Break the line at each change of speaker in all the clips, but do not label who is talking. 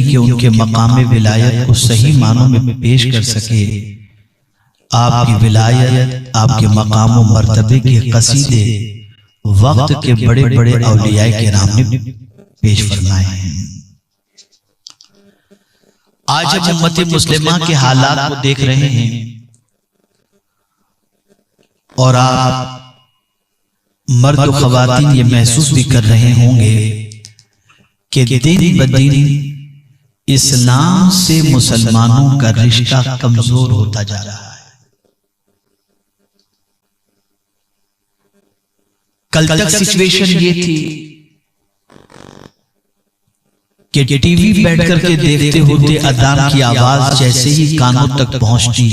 कि उनके मकाम विलायत को सही मानों में पेश कर सके, आपकी विलायत, आपके मकाम व मर्तबे के कसीदे वक्त के बड़े बड़े औलियाए किराम ने पेश फरमाए हैं। आज हम उम्मत मुस्लिमा के हालात को देख रहे हैं और आप मर्द और ख़वातीन ये महसूस भी कर रहे होंगे कि दिन ब दिन इस्लाम से मुसलमानों का रिश्ता कमजोर होता जा रहा है। कल तक सिचुएशन ये थी कि टीवी बैठ करके देखते होते अजान की आवाज जैसे ही कानों तक पहुंचती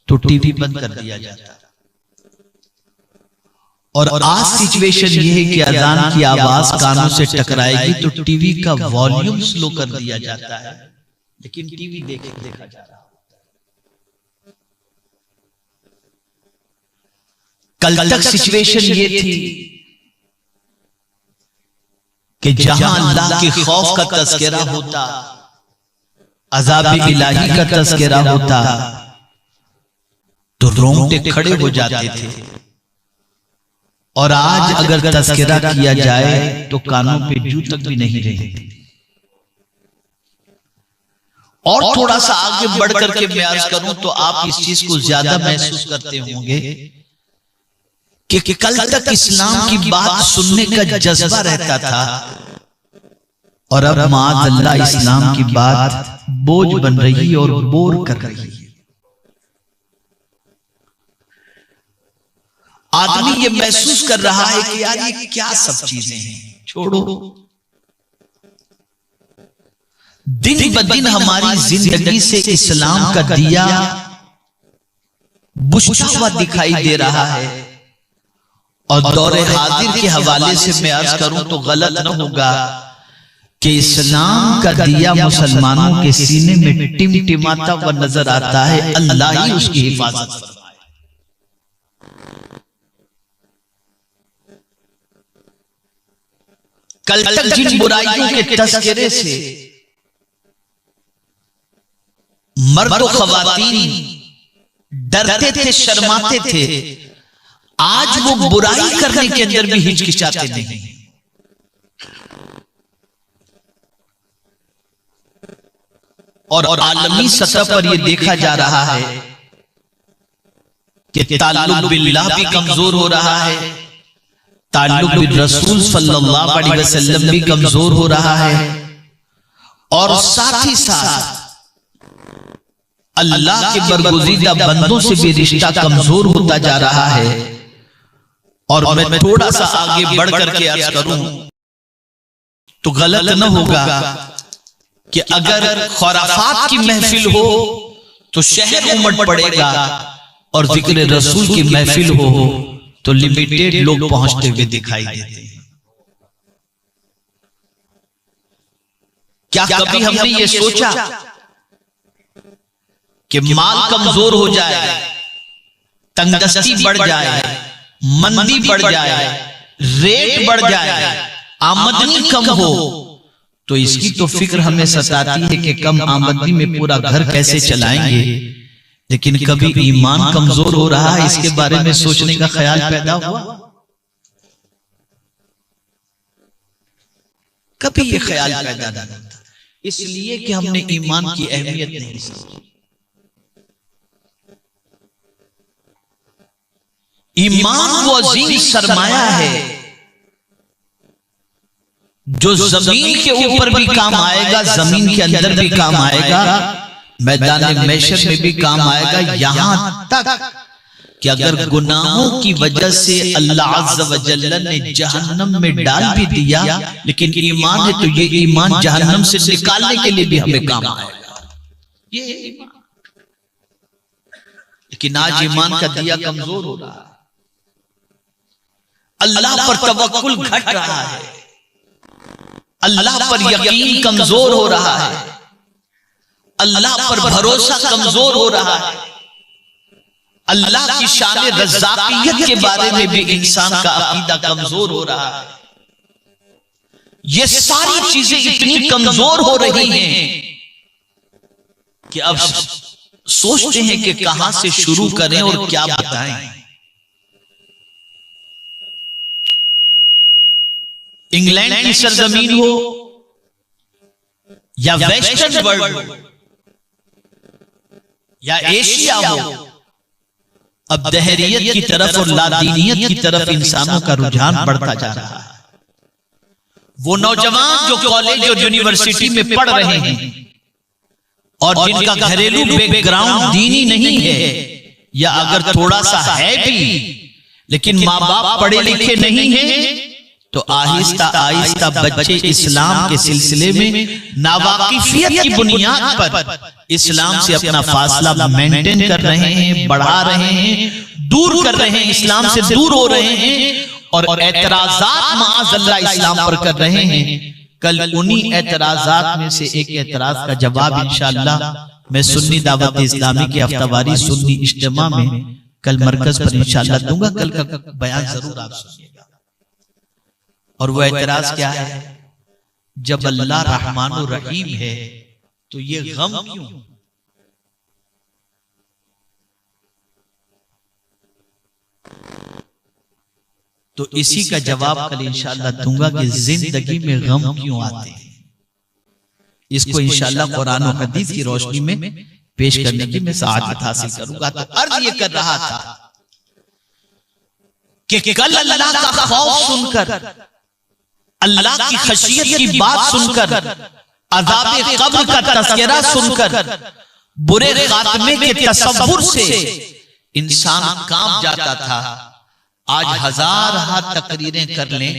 तो टीवी बंद कर दिया जाता। और आज सिचुएशन ये है कि अजान की आवाज कानों से टकराएगी तो टीवी का वॉल्यूम स्लो कर दिया जाता है, लेकिन टीवी देखा जा रहा है। कल तक सिचुएशन ये थी कि जहां अल्लाह के खौफ का तज़किरा होता, अज़ाब इलाही का तज़किरा होता, तो रोंगटे खड़े हो जाते थे। और आज अगर तज़किरा किया जाए तो कानों पे जू तक भी नहीं रहेंगे। और थोड़ा सा आगे बढ़ करके मैं अर्ज करूं तो आप इस चीज को ज्यादा महसूस करते होंगे कि कल तक इस्लाम की बात सुनने का जज्बा रहता था और अब माअल्लाह इस्लाम की बात बोझ बन रही और बोर कर रही है। आदमी ये महसूस कर रहा है कि यार ये क्या सब चीजें हैं, छोड़ो। दिन ब दिन हमारी जिंदगी से इस्लाम का दिया बुझता हुआ दिखाई दे रहा है। और दौरे हाजिर के हवाले से मैं अर्ज करूं तो गलत न होगा कि इस्लाम का दिया मुसलमानों के सीने में टिमटिमाता हुआ नजर आता है। अल्लाह ही उसकी हिफाजत फरमाए। कल तक जिन बुराइयों के तज़किरे से मर्द और ख़वातीन डरते थे, शर्माते थे, आज वो बुराई करने के अंदर भी हिचकिचाते नहीं। और आलमी सतह पर यह देखा जा रहा है कि ताल्लुक बिल्लाह भी कमजोर हो रहा है, ताल्लुक बिल रसूल सल्लल्लाहु अलैहि वसल्लम भी कमजोर हो रहा है, और साथ ही साथ अल्लाह के बरगुज़ीदा बंदों से भी रिश्ता कमजोर होता जा रहा है। और मैं थोड़ा सा आगे बढ़ करके अर्ज करूं तो गलत न होगा कि अगर खुराफात की महफिल हो तो शहर उमड़ पड़ेगा, और जिक्र रसूल की महफिल हो तो लिमिटेड लोग पहुंचते हुए दिखाई देते हैं। क्या कभी हमने ये सोचा कि माल कमजोर हो जाए, तंगदस्ती बढ़ जाए, मंदी बढ़ जाए, रेट बढ़ जाए, आमदनी कम हो, तो इसकी तो फिक्र हमें सताती है कि कम आमदनी में पूरा घर कैसे चलाएंगे। लेकिन कभी ईमान कमजोर हो रहा है इसके बारे में सोचने का ख्याल पैदा हुआ? कभी ये ख्याल पैदा नहीं होता, इसलिए कि हमने ईमान की अहमियत नहीं समझी। ईमान वो अजीम सरमाया है जो जमीन के ऊपर भी काम आएगा, जमीन के अंदर भी काम आएगा, मैदान महशर में भी काम आएगा। यहां तक कि अगर गुनाहों की वजह से अल्लाह अज़्ज़ व जल्ल ने जहन्नम में डाल भी दिया, लेकिन ईमान है तो ये ईमान जहन्नम से निकालने के लिए भी हमें काम आएगा। ये ईमान, लेकिन आज ईमान का दिया कमजोर हो रहा है, अल्लाह पर तवक्कुल घट रहा है, अल्लाह पर यकीन कमजोर हो रहा है, अल्लाह पर भरोसा कमजोर हो रहा है, अल्लाह की शान रज़्ज़ाक़ियत के बारे में भी इंसान का अकीदा कमजोर हो रहा है। ये सारी चीजें इतनी कमजोर हो रही हैं कि अब सोचते हैं कि कहां से शुरू करें और क्या बताएं। इंग्लैंड की सरजमीन हो या वेस्टर्न वर्ल्ड हो या एशिया हो, अब दहरियत की तरफ और लादीनियत की तरफ इंसानों का रुझान बढ़ता जा रहा है। वो नौजवान जो कॉलेज और यूनिवर्सिटी में पढ़ रहे हैं और जिनका घरेलू बैकग्राउंड दीनी नहीं है, या अगर थोड़ा सा है भी लेकिन माँ बाप पढ़े लिखे नहीं हैं, तो आहिस्ता आहिस्ता बच्चे इस्लाम के सिलसिले में नावाकिफियत की बुनियाद पर इस्लाम से अपना फासला मेंटेन कर रहे हैं, बढ़ा रहे हैं, दूर कर रहे हैं, इस्लाम से दूर हो रहे हैं और एतराजात माअज़ल्लाह इस्लाम पर कर रहे हैं। कल उन्हीं एतराजात में से एक एतराज का जवाब इंशाअल्लाह मैं सुन्नी दावत इस्लामी के हफ्तावारी सुन्नी इज्तिमा में कल मरकज पर इंशाअल्लाह दूंगा। कल का बयान जरूर आप सुनिएगा। और वो एतराज क्या है? जब अल्लाह रहमान और रहीम है तो ये गम क्यों? तो इसी का जवाब कल इंशाअल्लाह दूंगा कि जिंदगी में गम क्यों आते हैं। इसको इंशाअल्लाह कुरान और हदीस की रोशनी में पेश करने की मैं सआदत हासिल करूंगा। तो अर्ज ये कर रहा था कि कल अल्लाह का खौफ सुनकर, अल्लाह की खशियत की बात सुनकर, अज़ाब कब्र का तज़किरा सुनकर, बुरे खात्मे के तसव्वुर से इंसान कांप जाता था। आज हजार तकरीरें कर लें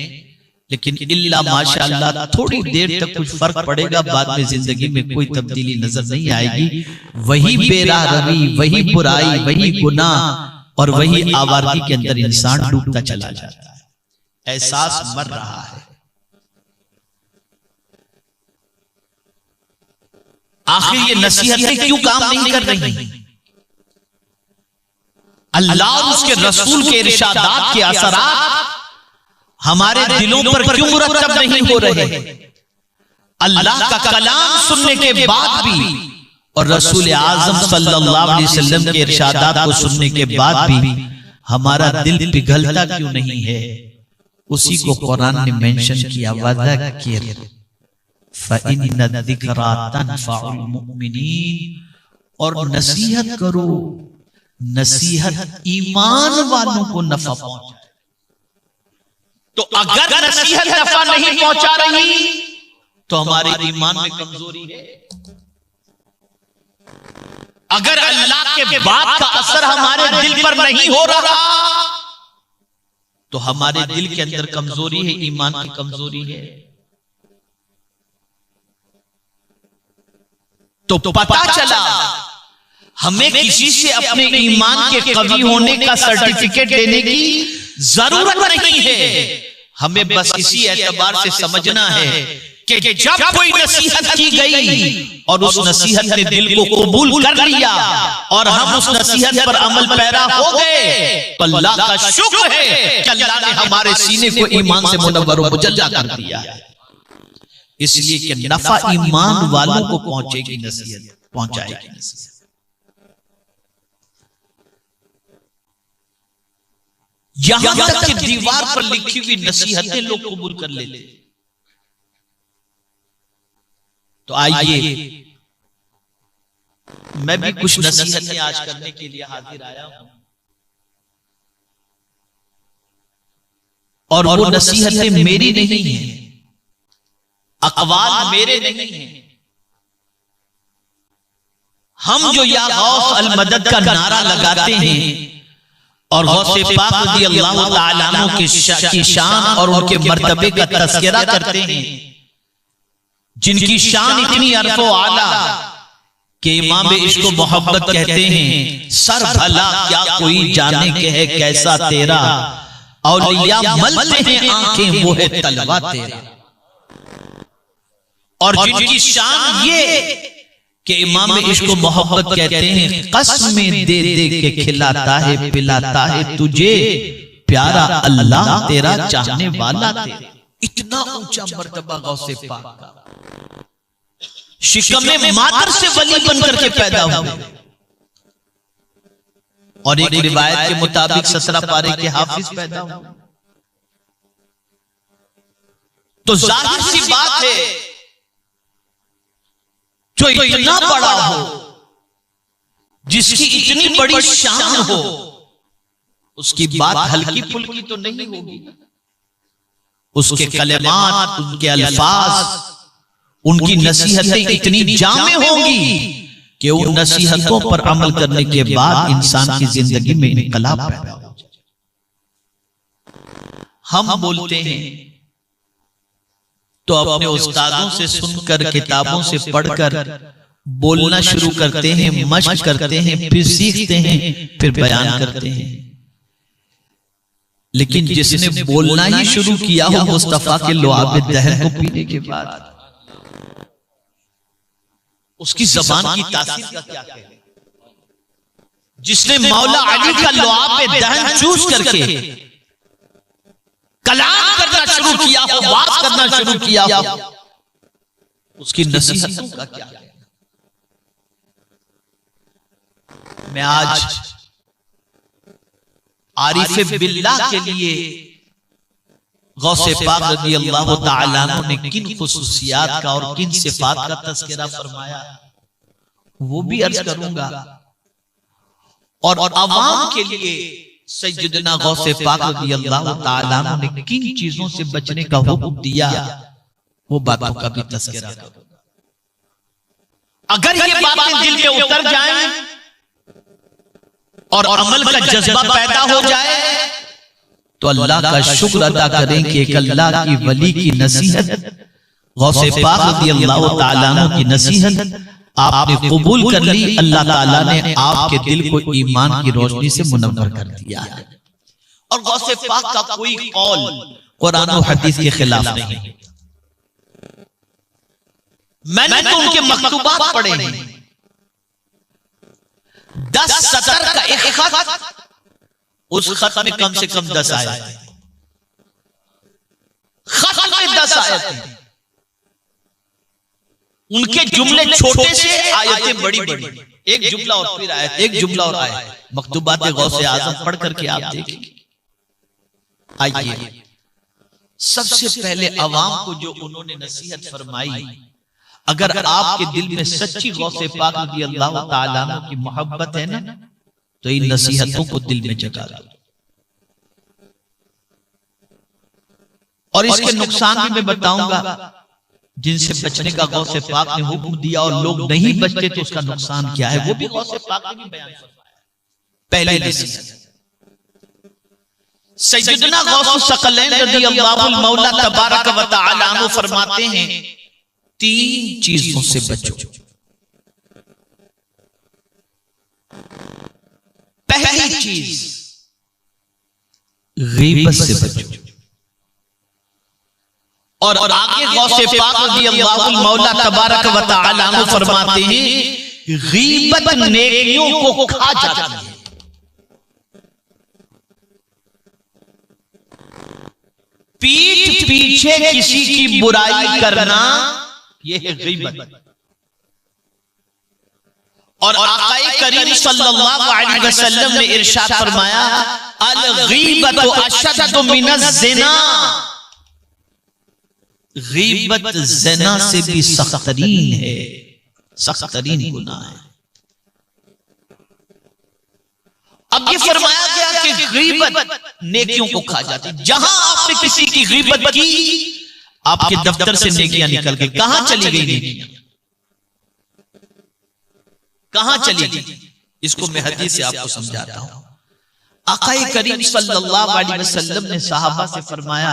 लेकिन इल्ला माशाअल्लाह थोड़ी देर तक कुछ फर्क पड़ेगा, बाद में जिंदगी में कोई तब्दीली नजर नहीं आएगी। वही बेराहवी, वही बुराई, वही गुनाह और वही आवारगी के अंदर इंसान डूबता चला जाता है। एहसास मर रहा है। आखिर ये नसीहतें क्यों काम नहीं कर रही? अल्लाह और उसके रसूल के इरशादात के असरात हमारे दिलों पर क्यों मुरतब नहीं हो रहे? अल्लाह का कलाम सुनने के बाद भी और रसूल आज़म सल्लल्लाहु अलैहि वसल्लम के इरशादात को सुनने के बाद भी हमारा दिल पिघलता क्यों नहीं है? उसी को कुरान ने मेंशन किया, वज़क्किर फ़इन्न ज़िक्रा तनफ़उल मुमिनीन, और नसीहत करो, नसीहत ईमान वालों को नफा पहुंचाए। तो अगर नसीहत नफा नहीं पहुंचा रही तो हमारे ईमान में कमजोरी है। अगर अल्लाह के बात का असर हमारे दिल पर नहीं हो रहा तो हमारे दिल के अंदर कमजोरी है, ईमान की कमजोरी है। तो पता चला हमें किसी से अपने ईमान के कवी होने का सर्टिफिकेट लेने की जरूरत नहीं है। हमें बस इसी एतबार से समझना है कि जब कोई नसीहत की गई और उस नसीहत ने दिल को कबूल कर लिया और हम उस नसीहत पर अमल पैरा हो गए तो अल्लाह का शुक्र है कि अल्लाह ने हमारे सीने को ईमान से मुनव्वर और मुजल्ला कर दिया। इसलिए कि नफा ईमान वालों को पहुंचेगी, नसीहत पहुंचाएगी नसीहत। यहां तक कि दीवार पर लिखी हुई नसीहतें लोग कबूल कर लेते। तो आइए मैं भी कुछ नसीहतें आज करने के लिए हाजिर आया हूं, और वो नसीहतें मेरी नहीं है, अक़वाल मेरे नहीं है। हम जो या गौस अल मदद का नारा लगाते हैं और गौसे पाक रज़ियल्लाहु ताला अन्हु की शान और उनके मर्तबे का तज़किरा करते हैं, जिनकी शान इतनी अर्फ़ो आला कि इमाम इश्क़ व मोहब्बत कहते हैं, सर भला क्या कोई जाने के है कैसा तेरा, औलिया मलते हैं आंखें वो है तलवा तेरा। और जिनकी शान ये कि इमाम इश्क़ मोहब्बत कहते हैं, कसमें दे दे के खिलाता है पिलाता है तुझे, प्यारा अल्लाह तेरा चाहने वाला तेरा। इतना ऊंचा मर्तबा गौसे पाक का, शिकम में मातर से वली बनकर के पैदा हुए। और एक रिवायत के मुताबिक 17 पारे के हाफिज पैदा हुए। तो जाहिर सी बात है, जो इतना बड़ा हो, जिसकी इतनी बड़ी शान हो, उसकी बात हल्की फुल्की तो नहीं होगी। उसके कलेमात, उनके अल्फाज, उनकी नसीहतें इतनी जामे होंगी कि उन नसीहतों पर अमल करने के बाद इंसान की जिंदगी में इनकलाब पैदा हो जाए। हम बोलते हैं तो अपने उस्तादों से सुनकर, किताबों से पढ़कर बोलना शुरू करते हैं, मशक करते हैं, फिर सीखते हैं, फिर बयान करते हैं। लेकिन जिसने बोलना ही शुरू किया हो मुस्तफा के लुआब दहन को पीने के बाद, उसकी जबान की तासीर का क्या कहें। जिसने मौला अली का लुआब दहन चूस करके कलाम करना शुरू किया हो, बात करना शुरू किया हो, उसकी नसीहतों का क्या कहें। मैं आज आरिफ बिल्लाह के लिए गौसे पाक रज़ी अल्लाह तआला अन्हु ने किन खुसूसियात का और किन सिफात का तज़किरा फरमाया, वो भी अर्ज करूंगा। और अवाम के लिए सैयदना गौसे पाक रज़ी अल्लाह तआला अन्हु ने किन चीजों से बचने का हुक्म दिया, वो बातों का भी तज़किरा करूंगा। अगर ये बातें दिल में उतर जाएं और अमल का जज्बा पैदा हो जाए, तो अल्लाह का शुक्र अदा करें कि एक अल्लाह की वली की नसीहत, गौसे पाक रज़ियल्लाहु तआला अन्हु की नसीहत आपने कबूल कर ली। अल्लाह ताला ने आपके दिल को ईमान की रोशनी से मुनव्वर कर दिया है। और गौसे पाक का कोई कौल कुरान और हदीस के खिलाफ नहीं। मैंने तो उनके मकतूबात पढ़े हैं, 10 सतर का एक खत, उस खत में कम से कम 10 आयत, खत में 10 आयत। उनके जुमले छोटे से, आयतें बड़ी बड़ी, एक जुमला और फिर आयत, एक जुमला और आयत। मकतूबात गौसे आजम पढ़ करके आप देखिए। आइए, सबसे पहले अवाम को जो उन्होंने नसीहत फरमाई, अगर आपके दिल में सच्ची गौसे पाक रज़ियल्लाहु तआला अन्हु की मोहब्बत है ना, तो इन नसीहतों को दिल में जगा लो। और इसके नुकसान भी मैं बताऊंगा, जिनसे बचने का गौसे पाक ने हुक्म दिया और लोग नहीं बचते तो उसका नुकसान क्या है, वो भी गौसे पाक ने भी बयान फरमाया। पहले नसीहत, सैयदना गौस सकलैन रज़ियल्लाहु मौला तबारक व तआला अन्हु फरमाते हैं, 3 चीजों से बचो। पहली चीज, गीबत से बचो। और आगे गौसे पाक रज़ियल्लाहु मौला तबारक व तआला अन्हु फरमाते हैं, गीबत नेकियों को खा जाती है। पीठ पीछे किसी की बुराई करना, यह है गीबत। और आक़ाए करीम सल्लल्लाहु अलैहि वसल्लम ने इरशाद फरमाया, अल गीबतु अशद्दु मिनज़ ज़िना, गीबत ज़िना से भी सख्तरीन है, सख्तरीन गुनाह है। अब ये फरमाया गया कि गीबत नेकियों को खा जाती। जहां आपने किसी की गीबत की, आपके दफ्तर से नेकियां निकल गई। कहां चली गई नेकियां, कहां चली गई? इसको मैं हदीस से आपको समझाता हूं। आक़ाए करीम सल्लल्लाहु अलैहि वसल्लम ने सहाबा से फरमाया,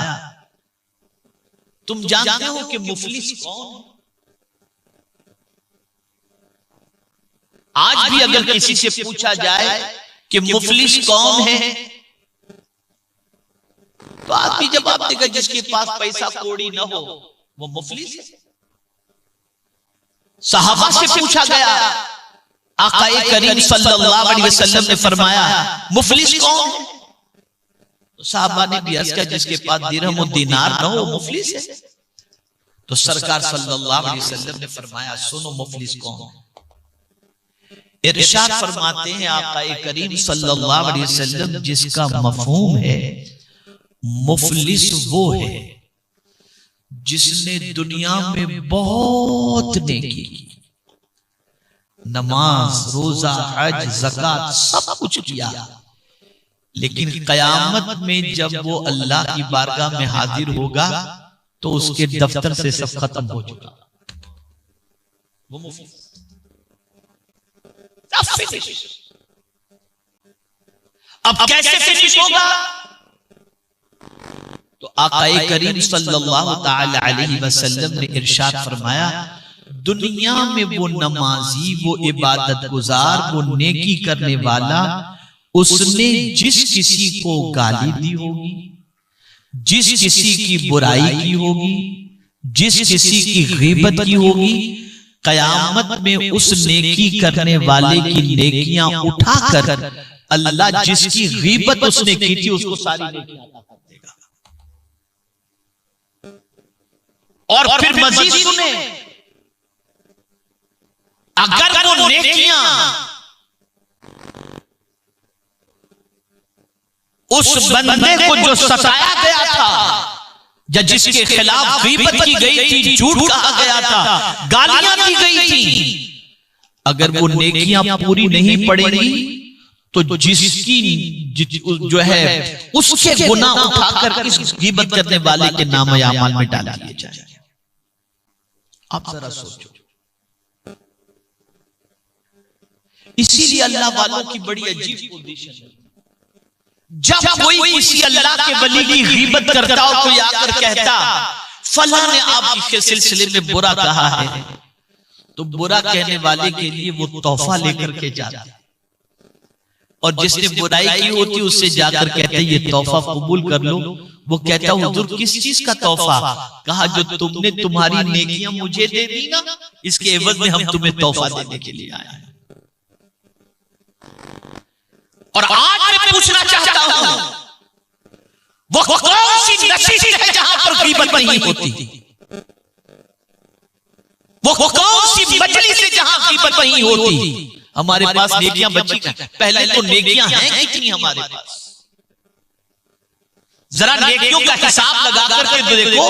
तुम जानते हो कि मुफलिस कौन? आज भी अगर किसी से पूछा जाए कि मुफलिस कौन है, तो आदमी जवाब देगा, जिसके पास पैसा कौड़ी न हो वो मुफलिस है। सहाबा से पूछा गया, आक़ाए करीम सल्लल्लाहु अलैहि वसल्लम ने फरमाया, मुफलिस कौन है? तो साहबा ने भी अर्ज किया जिसके पास दिरहम और दीनार न हो मुफलिस है। तो सरकार सल्लल्लाहु अलैहि वसल्लम ने फरमाया सुनो मुफलिस कौन है। इरशाद फरमाते हैं आका करीम सल्लल्लाहु अलैहि वसल्लम जिसका मफहूम है मुफलिस वो है जिसने दुनिया में बहुत नेकी की, नमाज रोजा हज ज़कात सब कुछ किया, लेकिन कयामत में जब वो अल्लाह की बारगाह में हाजिर होगा तो उसके दफ्तर से सब खत्म हो चुका। वो मुफलिस अब कैसे फिनिश होगा? तो आका करीम सल्लल्लाहु ताला अलैहि वसल्लम ने इरशाद फरमाया दुनिया में वो नमाजी, वो इबादत गुजार, वो नेकी करने वाला, उसने जिस किसी को गाली दी होगी, जिस किसी की बुराई की होगी, जिस किसी की गीबत की होगी, कयामत में उस नेकी करने वाले की नेकियां उठाकर अल्लाह जिसकी गीबत उसने की थी उसको सारी नेकियां अता कर देगा। और फिर मजीद सुने, अगर वो नेकियां उस बंदे को जो सताया गया था या जिसके खिलाफ गीबत की गई थी, झूठ कहा गया था, गालियां दी गई थी, अगर वो नेकियां पूरी नहीं पड़ेगी तो जिसकी जो है उसके गुनाह उठाकर इस गीबत करने वाले के नाम अमाल में डाल दिए जाएंगे। आप जरा सोचो, इसीलिए अल्लाह वालों की बड़ी अजीब पोजीशन है। जब कोई किसी अल्लाह के वली की गीबत करता और कोई आकर कहता फला ने आपके सिलसिले में बुरा कहा है, तो बुरा कहने वाले के लिए वो तोहफा लेकर के जाता, और जिसने बुराई की होती उससे जाकर कहते ये तोहफा कबूल कर लो। वो कहता हुजूर किस चीज का तोहफा? कहा जो तुमने तुम्हारी नेकियां मुझे दे दी ना, इसके एवज में हम तुम्हें तोहफा देने के लिए आए हैं। और आज मैं पूछना चाहता हूं वो कौन सी नशिस्त है जहां पर गीबत नहीं होती? वो कौन सी मजलिस है जहां गीबत नहीं होती? हमारे पास नेकियां बची, पहले तो नेकियां हैं कितनी हमारे पास? जरा नेकियों का हिसाब लगा करके तो देखो,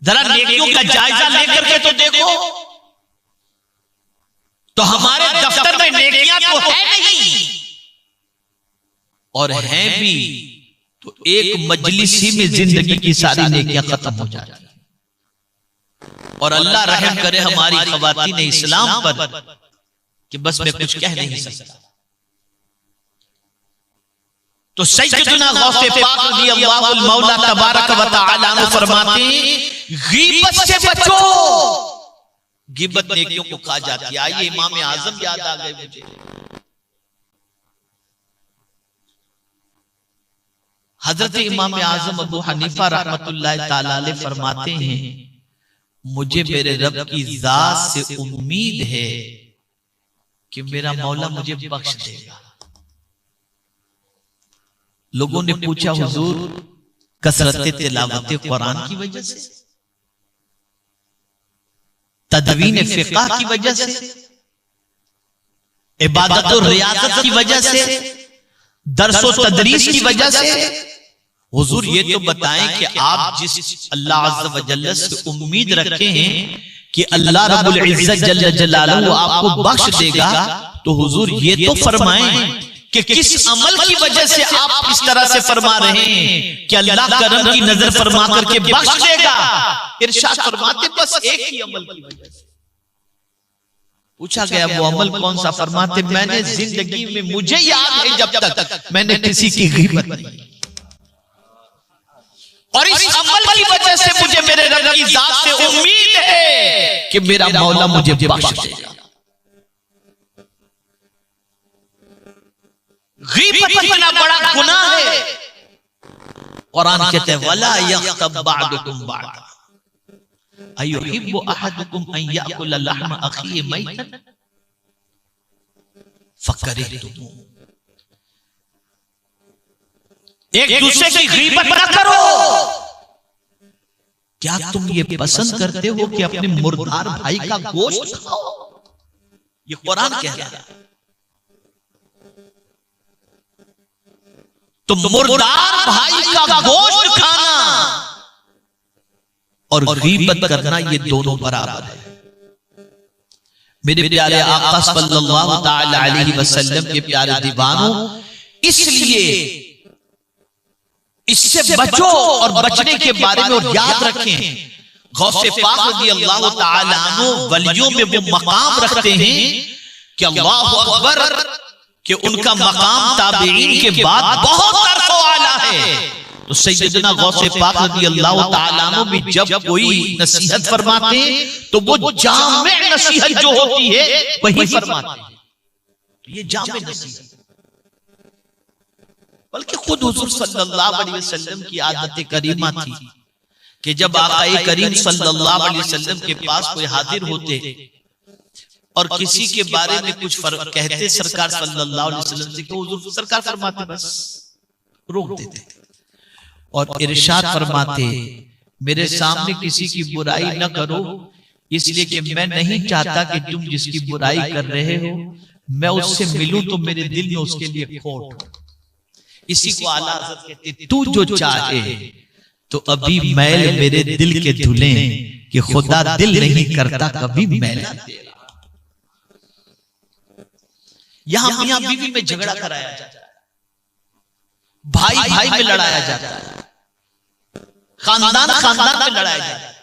जरा नेकियों का जायजा लेकर के तो देखो। तो हमारे दफ्तर में नेकियां तो है नहीं, और हैं भी तो एक मजलिस ही में जिंदगी की सारी नेकियां खत्म हो जाती हैं। और अल्लाह रहम करे हमारी ख़वातीन इस्लाम पर कि बस मैं कुछ कह नहीं सकता। तो सैयदना गौसे पाक रज़ियल्लाहु मौला तबारक व तआला फरमाते हैं गीबत से बचो। गिबत नेकियों को कहा जाती है। आइए इमाम आजम याद आ गए मुझे। हजरत इमाम आजम अबू हनीफा रहमतुल्लाह ताला अलैह फरमाते हैं मुझे मेरे रब की जात से उम्मीद है कि मेरा मौला मुझे बख्श देगा। लोगों ने पूछा हुजूर कसरत तिलावत कुरान की वजह से, तदवीन फिक़ह की वजह से, इबादत और रियाजत की वजह से, दरसो तदरीस की वजह से? हुजूर ये तो बताएं कि आप जिस अल्लाह अज़्ज़ व जल्ल से उम्मीद रखे हैं कि अल्लाह रब्बुल इज़्ज़त जल्ल जलालहू आपको बख्श देगा, तो हुजूर ये तो फरमाएं कि किस अमल की वजह से आप इस तरह से फरमा रहे हैं कि अल्लाह करम की नजर फरमा करके बख्श देगा। इरशाद फरमाते बस एक ही अमल की वजह से। पूछा गया वो अमल कौन सा? फरमाते मैंने जिंदगी में मुझे याद है जब तक मैंने किसी की गीबत नहीं, और इस अमल की वजह से मुझे मेरे रब की जात से उम्मीद है कि मेरा मौला मुझे बख्श देगा। गीबत इतना बड़ा गुनाह है। कुरान कहते हैं वला यग़्तब बअदुकुम बअदा अयुहिब्बु अहदुकुम अन याकुल लहम अखीहि मैतन फकरिहतुमू। एक दूसरे की गीबत ना करो। क्या तुम ये पसंद करते हो कि अपने मुर्दार भाई का गोश्त खाओ? ये कुरान कह रहा है। तो मुर्दार भाई का गोश्त खाना और गीबत करना ये दोनों बराबर है। मेरे प्यारे आका सल्लल्लाहु तआला अलैहि वसल्लम के प्यारे दीवानों, इसलिए इससे बचो और बचने के बारे में और याद रखें, गौसे पाक रज़ियल्लाहु तआला अन्हु वलियों में वो मकाम रखते हैं कि अल्लाहु अकबर, कि उनका मकाम ताबीईन के बाद बहुत अरसा आला है। तो सैयदना गौसे पाक रज़ियल्लाहु तआला अन्हु भी जब कोई नसीहत फरमाते हैं तो वो जामे नसीहत जो होती है वही फरमाते हैं। ये जामे नसीहत, बल्कि खुद हुजूर सल्लल्लाहु अलैहि वसल्लम की आदत करीमा थी कि जब आक़ाए करीम सल्लल्लाहु अलैहि वसल्लम के पास कोई हाजिर होते और किसी के बारे में कुछ कहते सरकार सल्लल्लाहु अलैहि वसल्लम से, तो हुजूर सरकार फरमाते बस रोक देते और इरशाद फरमाते, मेरे सामने किसी की बुराई न करो, इसलिए कि मैं नहीं चाहता कि तुम जिसकी बुराई कर रहे हो मैं उससे मिलूं तो मेरे दिल में उसके लिए खोट हो। इसी को आला हज़रत कहते, तू जो चाहे तो अभी मैल मेरे दिल के धुले कि खुदा दिल नहीं करता कभी मैल तेरा। यहां मियां बीवी में झगड़ा कराया जाता है, भाई भाई में लड़ाया जाता है, खानदान खानदान में लड़ाया जाता है।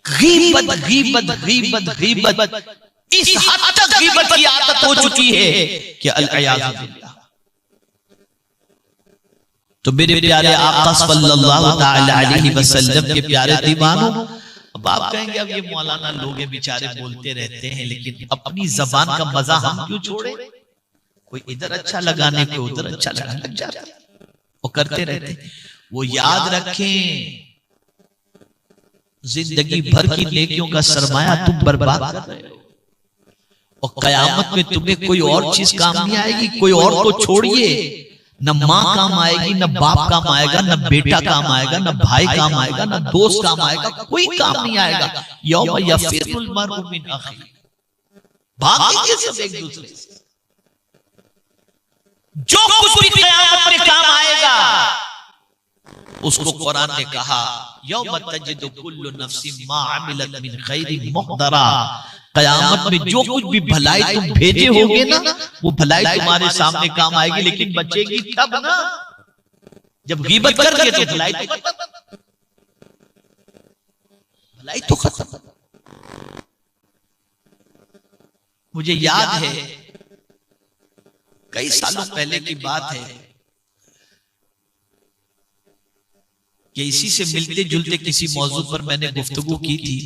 गीबत गीबत गीबत गीबत इस हद तक गीबत की आदत हो चुकी है कि अल-अयाज़ु बिल्लाह। तो मेरे प्यारे आका सल्लल्लाहु तआला अलैहि वसल्लम के प्यारे दीवानों, अब आप कहेंगे अब ये मौलाना लोग बेचारे बोलते रहते हैं, लेकिन अपनी जबान का मजा हम क्यों छोड़े? कोई इधर अच्छा लगाने को उधर अच्छा लगाने लग जाता है, वो करते रहते। वो याद रखें, जिंदगी भर की नेकियों का सरमाया तुम बर्बाद कर रहे हो और कयामत में तुम्हें कोई और चीज काम नहीं आएगी। कोई और तो छोड़िए, न माँ काम आएगी, न बाप काम आएगा, न बेटा काम आएगा, न भाई काम आएगा, न दोस्त काम आएगा, कोई काम नहीं आएगा। यौम यफ़िरुल मर्उ मिन अखी, भागेंगे सब एक दूसरे से। जो कुछ भी क़यामत में काम आएगा उसको कुरान ने कहा, यौम तजिदु कुल्लु नफ्सिन मा अमिलत मिन खैरिन मुहदरा। कयामत में जो कुछ भी भलाई तुम भेजे होगे ना, वो भलाई तुम्हारे सामने काम आएगी, लेकिन बचेगी तब ना जब गीबत करके तो भलाई तो खत्म। मुझे याद है कई सालों पहले की बात है कि इसी से मिलते जुलते किसी मौजू पर मैंने गुफ्तगू की थी,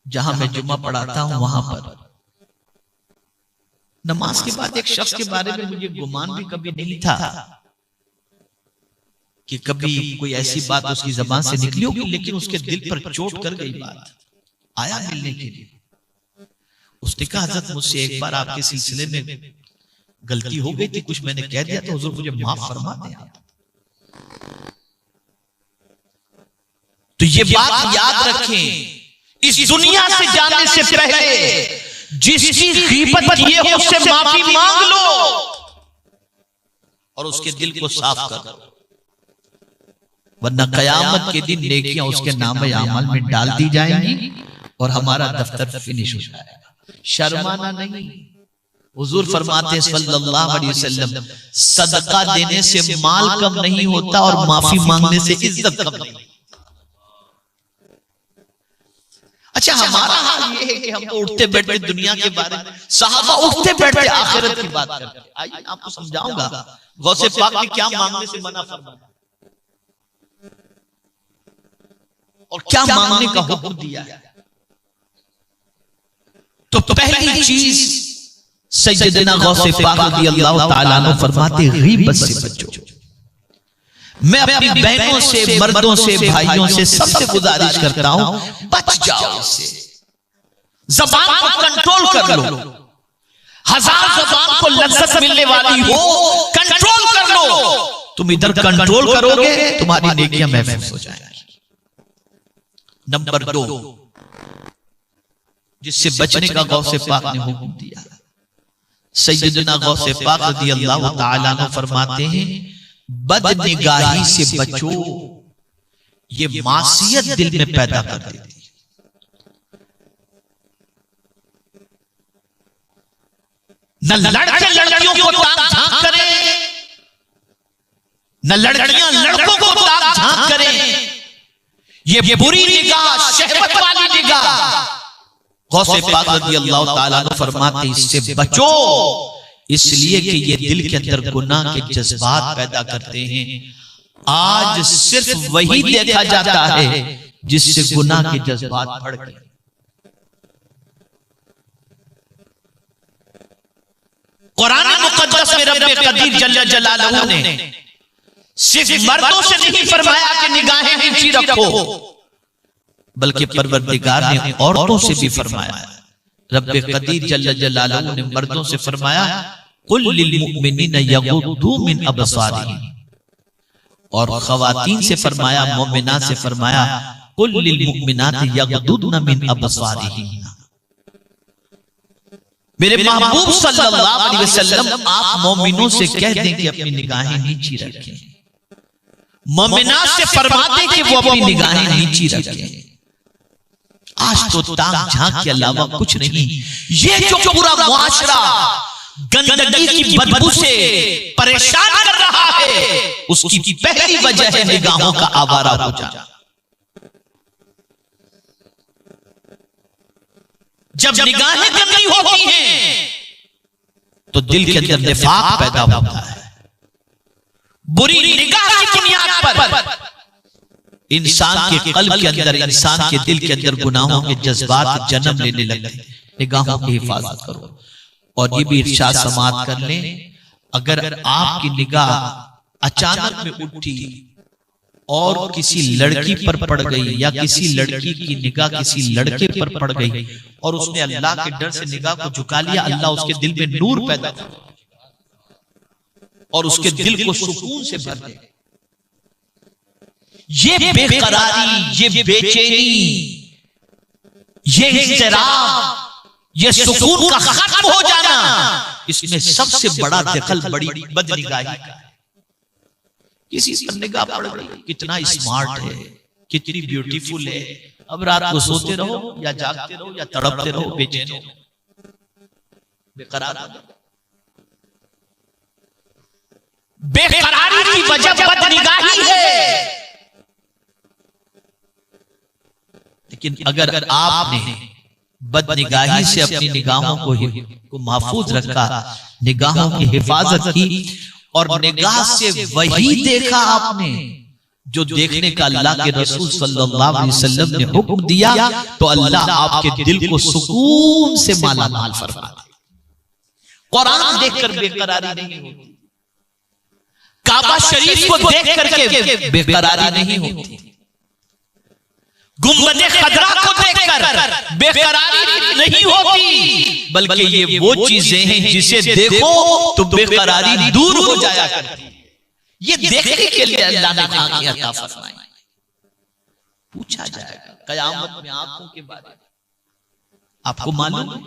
जहां मैं जुम्मा पढ़ाता हूं वहां पर नमाज के बाद एक शख्स के बारे में मुझे गुमान भी कभी नहीं था कि कभी कोई ऐसी बात उसकी जबान से निकली होगी, लेकिन उसके दिल पर चोट कर गई बात। आया मिलने के लिए, उसने कहा हज़रत मुझसे एक बार आपके सिलसिले में गलती हो गई थी, कुछ मैंने कह दिया तो हुजूर मुझे माफ फरमा दें। तो ये बात याद रखें, इस दुनिया से जाने से पहले जिसकी गीबत किए हो उससे माफी मांग लो और उसके दिल को साफ कर दो, वरना कयामत के दिन नेकियां उसके नामे आमल में डाल दी जाएंगी और हमारा दफ्तर फिनिश हो जाएगा। शर्माना नहीं। हुजूर फरमाते सल्लल्लाहु अलैहि वसल्लम, सदका देने से माल कम नहीं होता और माफी मांगने से इज्जत कम नहीं। अच्छा, हमारा हाल ये है कि हम तो उठते बैठते दुनिया के बारे में, सहाबा उठते बैठते आखिरत की बात करते हैं। आइए आपको समझाऊंगा गौसे पाक ने क्या मांगने से मना फरमाया और क्या मांगने का हुक्म दिया है। तो पहली चीज सैयदना गौसे पाक रज़ियल्लाहु ताला अन्हु फरमाते, गीबत से बचो। मैं अपनी बहनों से, मर्दों से, भाइयों से सबसे गुजारिश करता हूं, बच जाओ इससे। ज़बान को कंट्रोल कर लो। हजार ज़बान को लज्जत मिलने वाली हो, कंट्रोल कर लो। तुम इधर कंट्रोल करोगे, तुम्हारी नेकियां महफूज हो जाएंगी। नंबर 2, जिससे बचने का गौसे पाक ने हुक्म दिया। सैयदना गौसे पाक रज़ियल्लाहु ताला अन्हु फरमाते हैं, बदनिगाही से बचो, ये मासियत दिल में पैदा कर देती है। न लड़के लड़कियों को ताक झांक करें, न लड़कियां लड़कों को ताक झांक करें। ये बुरी निगाह, शहवत वाली निगाह। गौसे पाक रज़ियल्लाहु ताला अन्हु फरमाते, इससे बचो, इसलिए कि ये दिल के अंदर गुनाह के जज्बात पैदा करते हैं। आज सिर्फ वही देखा जाता है जिससे गुनाह के जज्बात बढ़ गए। कुरान मुक़द्दस में रब्बे क़दीर जल्ल जलालहू ने सिर्फ मर्दों से नहीं फरमाया कि निगाहें नीची रखो, बल्कि परवरदिगार ने औरतों से भी फरमाया। रब्बे क़दीर जल्ल जलालहू ने मर्दों से फरमाया, कुल लिल मुमिनीना यगुद्दू मिन अबसारिहिम, और ख़वातीन से फरमाया, मोमिनात से फरमाया, कुल लिल मुमिनाति यगुद्दूना मिन अबसारिहिन। मेरे महबूब सल्लल्लाहु अलैहि वसल्लम, आप मोमिनों से कह दें कि अपनी निगाहें नीची रखें। मोमिनात से फरमा दें कि वो अपनी निगाहें नीची रखें। आज तो ताक झांक के अलावा कुछ नहीं। ये जो पूरा मुआशरा गंदगी की बदबू से परेशान कर रहा है, उसकी पहली वजह है निगाहों का आवारा हो जाना। जब निगाहें गंदी होती हैं तो दिल के अंदर निफाक पैदा होता है। बुरी निगाह की बुनियाद पर इंसान के कल्ब के अंदर, इंसान के दिल के अंदर गुनाहों के जज्बात जन्म लेने लगते हैं। निगाहों की हिफाजत करो। और ये भी इरशाद समात कर लें, अगर आपकी निगाह अचानक में उठी और किसी लड़की पर पड़ गई, या किसी लड़की की निगाह किसी लड़के पर पड़ गई और उसने अल्लाह के डर से निगाह को झुका लिया, अल्लाह उसके दिल में नूर पैदा कर और उसके दिल को सुकून से भर दे। ये बेकरारी, ये बेचैनी, ये इज़्तिराब, ये सुकून का खत्म हो जाना, इसमें सबसे बड़ा दखल बड़ी बदनिगाही का है। किसी पर निगाह पड़ गई, कितना स्मार्ट है, कितनी ब्यूटीफुल है, अब रात को सोते रहो या जागते रहो या तड़पते रहो, बेचैन हो, बेकरार। बेकरारी की वजह बदनिगाही है। लेकिन अगर आपने बदनिगाही से अपनी निगाहों को महफूज रखा, निगाहों की हिफाजत की, और निगाह से वही देखा आपने जो देखने का अल्लाह के रसूल सल्लल्लाहु अलैहि वसल्लम ने हुक्म दिया, तो अल्लाह आपके दिल को सुकून से माला माल फरमा दे। कुरान देखकर बेकरारी नहीं होती, काबा शरीफ को देख करके बेकरारी नहीं होती, गुंबदे खदरा को देखकर बेकरारी नहीं होती, बल्कि ये वो चीजें हैं जिसे देखो तो बेकरारी दूर हो जाया करती है। ये देखने के लिए अल्लाह ने आंखें अता फरमाई। पूछा जाएगा कयामत में आंखों के बारे में। आपको मालूम है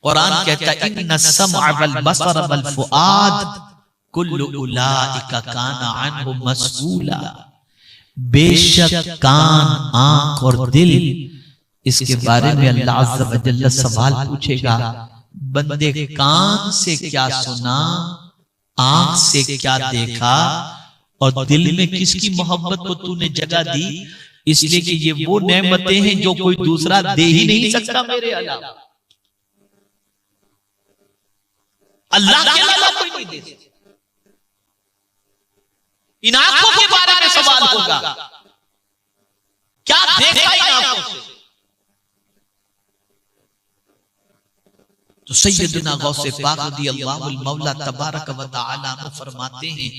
कुरान कहता है, इन्ना समअ वल बसर वल फुआद कुल्लु उलाइका काना अन्हु मसऊला। बेशक कान, आंख और दिल, इसके बारे में अल्लाह अज़्ज़ा व जल्ल सवाल पूछेगा, बंदे कान से क्या सुना, आंख से क्या देखा, और दिल में किसकी मोहब्बत को तूने जगह दी। इसलिए कि ये वो नेमतें हैं जो कोई दूसरा दे ही नहीं सकता मेरे अलावा। अल्लाह के अलावा कोई नहीं दे सकता। इन आंखों के बारे में सवाल होगा, क्या देखा इन आंखों से। तो सैयदना गौसे पाक रज़ियल्लाहु मौला तबारक व तआला फरमाते हैं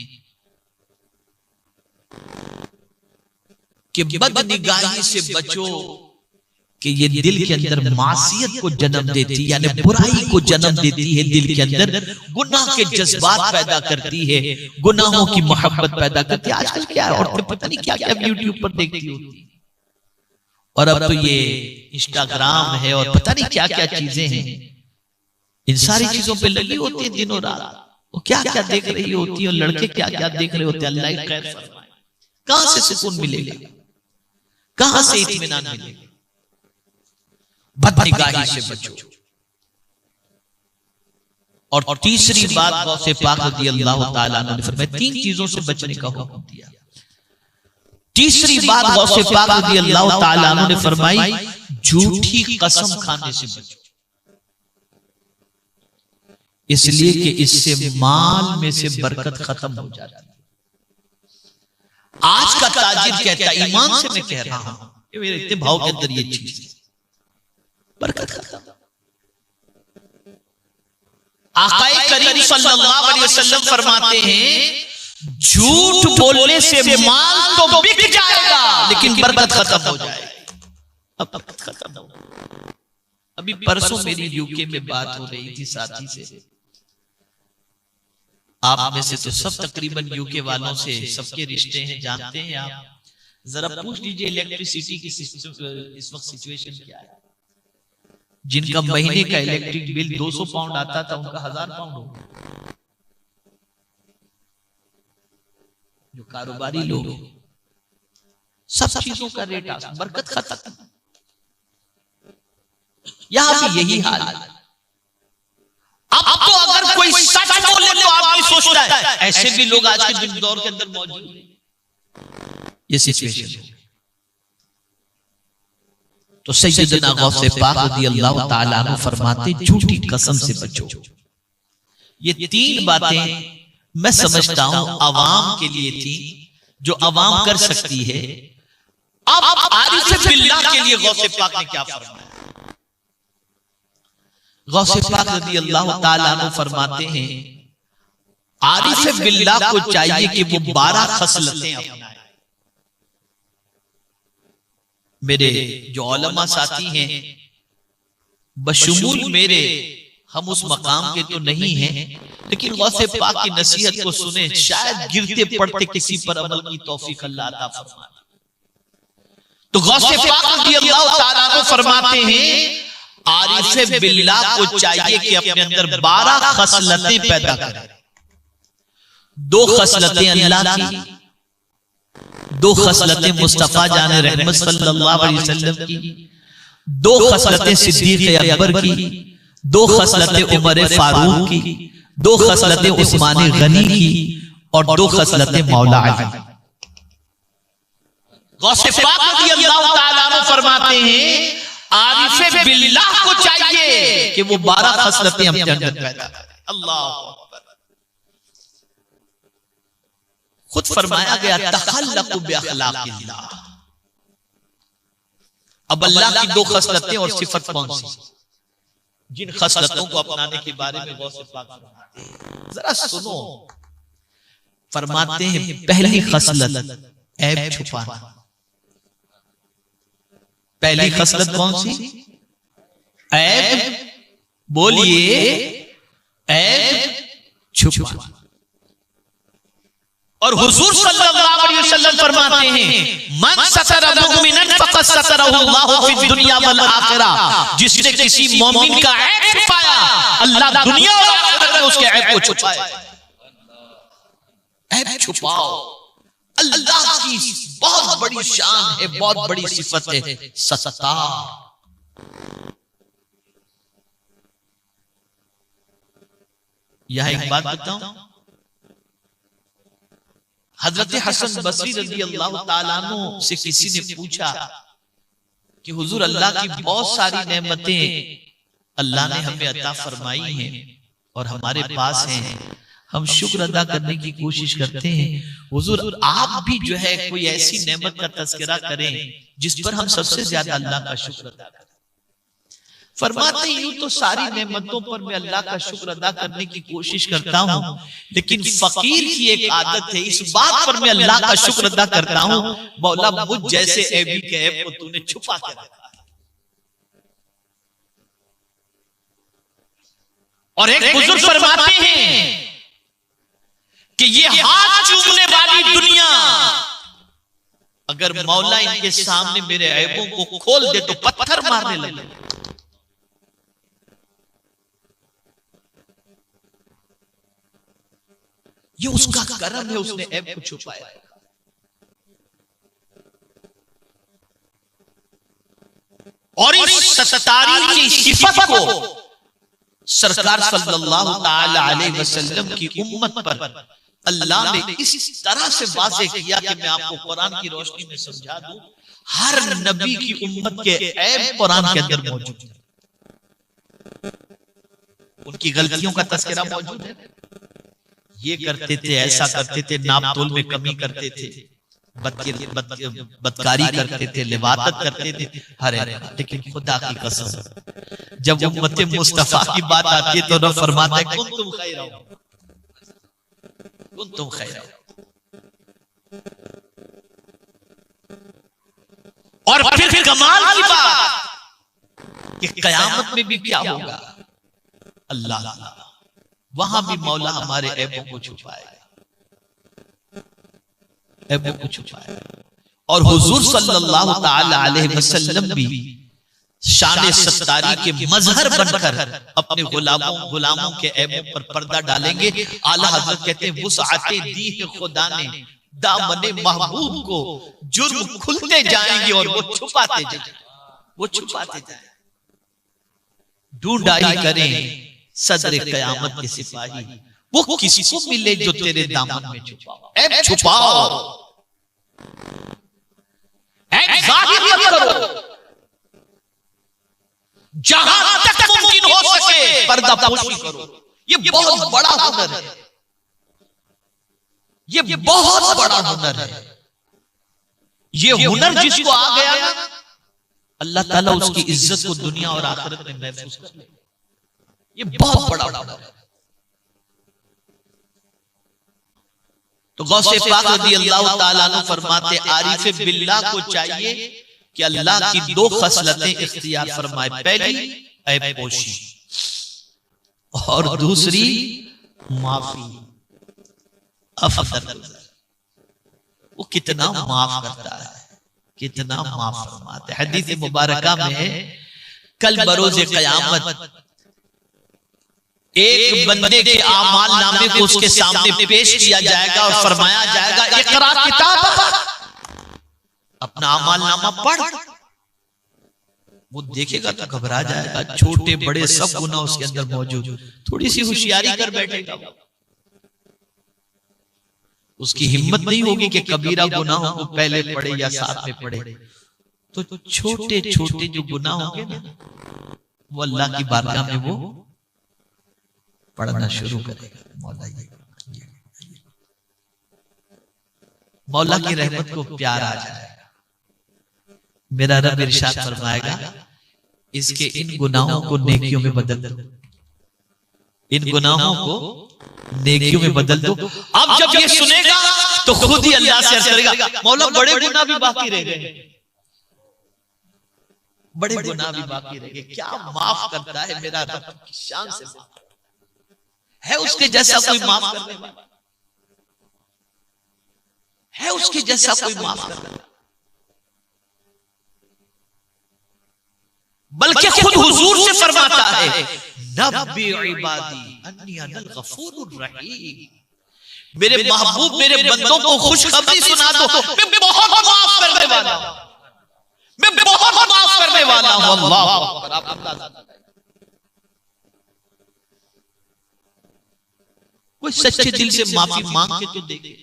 कि बदनिगाही से बचो, कि ये दिल के अंदर मासियत को जन्म देती है, यानी बुराई को जन्म देती है, दिल के अंदर गुनाह के जज्बात पैदा करती है, गुनाहों की मोहब्बत पैदा करती है। आजकल क्या है, औरतें पता नहीं क्या क्या यूट्यूब पर देखती होती, और अब तो ये इंस्टाग्राम है और पता नहीं क्या क्या चीजें हैं, इन सारी चीजों पे लगी होती है दिनों रात। वो क्या क्या देख रही होती है, और लड़के क्या क्या देख रहे होते हैं। अल्लाह की खैर फरमाए। कहां से सुकून मिलेगा, कहां से इत्मीनान मिलेगा? बदनिगाही से बचो। और तीसरी बात गौसे पाक रज़ियल्लाहु ताला अन्हु ने फरमाया, तीन चीजों से बचने का हुक्म दिया। तीसरी बात गौसे पाक रज़ियल्लाहु ताला अन्हु ने फरमाई, झूठी कसम खाने से बचो। इसलिए कि इससे माल में से बरकत खत्म हो जाती है। आज का ताजिर कहता है, ईमान से मैं कह रहा हूं, ये मेरे इतने भाव के अंदर ये चीज बरकत खत्म। आक़ाए करीम सल्लल्लाहु अलैहि वसल्लम फरमाते हैं, झूठ बोलने से माल तो बिक जाएगा लेकिन बरकत खत्म हो जाएगी। अब बरकत खत्म हो। अभी परसों मेरी यूके में बात हो रही थी साथी से। आप में से तो सब तकरीबन यूके वालों से सबके रिश्ते हैं, जानते हैं आप। जरा पूछ लीजिए इलेक्ट्रिसिटी की इस वक्त सिचुएशन क्या है। जिनका महीने का इलेक्ट्रिक बिल 200 पाउंड आता था, उनका 1000 पाउंड हो गया। जो कारोबारी लोग, सब चीजों का रेट आ, बरकत खत्म। यहां भी यही हाल है। अब तो अगर कोई सच बोले तो आदमी सोचता है, ऐसे भी लोग आज के दौर के अंदर मौजूद हैं। ये सिचुएशन है। तो सैयदना गौसे पाक रज़ियल्लाहु ताला अन्हु फरमाते, झूठी कसम से बचो। ये तीन बातें मैं समझता हूं अवाम के लिए थी, जो अवाम कर सकती है। अब आरिफ बिल्लाह के लिए गौसे पाक ने क्या फरमाया? गौसे पाक रज़ियल्लाहु ताला अन्हु फरमाते हैं, आरिफ बिल्लाह को चाहिए कि वो 12 खसलतें अपनाए। मेरे जो उलमा साथी हैं, बशमूल मेरे, हम उस मकाम के तो नहीं हैं, लेकिन गौसे पाक की नसीहत को सुने, शायद गिरते पड़ते किसी पर अमल की तौफीक अल्लाह अता फरमाए। तो गौसे पाक रज़ियल्लाहु ताला अन्हु फरमाते हैं, आरिफ बिल्लाह को चाहिए कि अपने अंदर 12 खसलतें पैदा करें। 2 खसलतें अल्लाह की, 2 खसलतें मुस्तफा जाने रहमत सल्लल्लाहु अलैहि वसल्लम की, 2 खसलतें सिद्दीक़ अकबर की, 2 खसलतें उमर फारूक की, 2 खसलतें उस्मान गनी की, और 2 खसलतें मौला अली। गौसे पाक रज़ियल्लाहु ताला अन्हु फरमाते हैं, आरिफ बिल्लाह को चाहिए कि वो 12 खसलतें अपने अंदर पैदा करें। अल्लाह खुद फरमाया गया, तखल्लक़ु बिअख़लाक़िल्लाह। अब अल्लाह की 2 खसलतें और सिफत कौन सी, जिन खसलतों को अपनाने के बारे में गौसे पाक फरमाते हैं, जरा सुनो। फरमाते हैं, पहली खसलत ऐब छुपाना। पहली खसलत कौन सी? ऐब, बोलिए, ऐब छुपाना। और हुजूर सल्लल्लाहु अलैहि वसल्लम फरमाते हैं, मन सतरा मुमिनन फक़द सतरहु अल्लाहु फिद दुनिया वल आखिरह। जिसने किसी मोमिन का ऐब छुपाया, अल्लाह दुनिया और आखिरत में उसके ऐब को छुपाए। ऐब छुपाओ, अल्लाह की बहुत बड़ी शान है, बहुत बड़ी सिफत है, सत्तार। यह एक बात बताऊं, हजरत हसन बसरी रज़ियल्लाहु ताला अन्हु से किसी ने पूछा कि हुजूर, अल्लाह की बहुत सारी नेमतें अल्लाह ने हमें अता फरमाई हैं और हमारे पास हैं, हम शुक्र अदा करने की कोशिश करते हैं। हुजूर, आप भी जो है कोई ऐसी नेमत का तज़किरा करें जिस पर हम सबसे ज्यादा अल्लाह का शुक्र अदा करें। फरमाते यूं तो सारी नेमतों पर मैं अल्लाह का शुक्र अदा करने की कोशिश करता हूं, लेकिन फकीर की एक आदत है, इस बात पर मैं अल्लाह का शुक्र अदा करता हूं, मौला मुझ जैसे ऐबी के ऐब को तूने छुपा के रखा है। और एक बुजुर्ग फरमाते हैं कि ये हाथ चूमने वाली दुनिया अगर मौला इनके सामने मेरे ऐबों को खोल दे तो पत्थर मारने लगे। ये उसका करम है, उसने ऐब को छुपाया। और इस सत्तारी की सिफत को सरकार सल्लल्लाहु ताला अलैहि वसल्लम की उम्मत पर अल्लाह ने इस तरह से वाज़ेह किया कि मैं आपको कुरान की रोशनी में समझा दूं। हर नबी की उम्मत के ऐब कुरान के अंदर मौजूद है, उनकी गलतियों का तस्करा मौजूद है। ये करते थे, ऐसा करते थे, नाप तोल में कमी करते थे, बदकारी करते थे, लिवातत करते थे, हर लेकिन खुदा की कसम जब उम्मत मुस्तफा की बात आती है तो रब फरमाता है कुंतुम खैरा, कुंतुम खैरा। और फिर कमाल की बात कि कयामत में भी क्या होगा, अल्लाह वहां भी मौला हमारे ऐबों को छुपाएगा, ऐबों को छुपाएगा। और हुजूर सल्लल्लाहु ताला अलैहि वसल्लम भी शान सत्तारी के मजहर बनकर अपने गुलामों के ऐबों पर पर्दा डालेंगे। आला हजरत कहते हैं वुसअते दी है खुदा ने दामने महबूब को, जुर्म खुलते जाएंगे और वो छुपाते जाएंगे, वो छुपाते जाएंगे। ढूंढाई करें सदर कयामत के सिपाही, वो किसको मिले जो तेरे दामन में छुपाओ। ऐब छुपाओ, ऐब जाहिर मत करो, जहां तक मुमकिन हो सके पर्दापोशी करो। ये बहुत बड़ा हुनर है, ये बहुत बड़ा हुनर है। ये हुनर जिसको आ गया ना, अल्लाह ताला उसकी इज्जत को दुनिया और आखिरत में महफूज कर ले। ये बहुत बड़ा हुनर है। तो गौसे पाक रज़ियल्लाहु ताला अन्हु फरमाते आरिफे बिल्लाह को चाहिए कि अल्लाह की दो खसलतें इख्तियार फरमाए, पहली ऐब पोशी और दूसरी माफी। वो कितना माफ करता है, कितना माफ फरमाता है। हदीस मुबारका में कल बरोज़े क़यामत एक बंदे के आमाल नामे को उसके सामने पेश किया जाएगा और फरमाया जाएगा इक़रा किताब, अपना आमाल नामा पढ़। वो देखेगा तो घबरा जाएगा, छोटे बड़े सब गुनाह उसके अंदर मौजूद। थोड़ी सी होशियारी कर बैठेगा, उसकी हिम्मत नहीं होगी कि कबीरा गुनाहों को पहले पढ़े या साथ में पढ़े। तो छोटे छोटे जो गुनाह होंगे ना, वो अल्लाह की बारगाह में वो पढ़ना शुरू करेगा। मौला की रहमत को प्यार आ जाएगा। मेरा रब इरशाद फरमाएगा इसके इन गुनाहों को नेकियों में बदल दो, इन गुनाहों को नेकियों में बदल दो। अब जब ये सुनेगा तो खुद ही अल्लाह से अर्ज करेगा मौला बड़े गुनाह भी बाकी रह गए, बड़े गुनाह भी बाकी रह गए। क्या माफ करता है मेरा रब की शान से है, उसके जैसा कोई माफ करने वाला है, उसके जैसा कोई माफ करने वाला। बल्कि खुद हुजूर से फरमाता है नब्बी इबादी अन्नी अनल गफूरुर रहीम, मेरे महबूब मेरे बंदों को खुशखबरी सुना दो, मैं बहुत माफ करने वाला हूं, मैं बहुत माफ करने वाला हूं। अल्लाह अकबर। कोई सच्चे दिल से माफी मांग के तो देखे।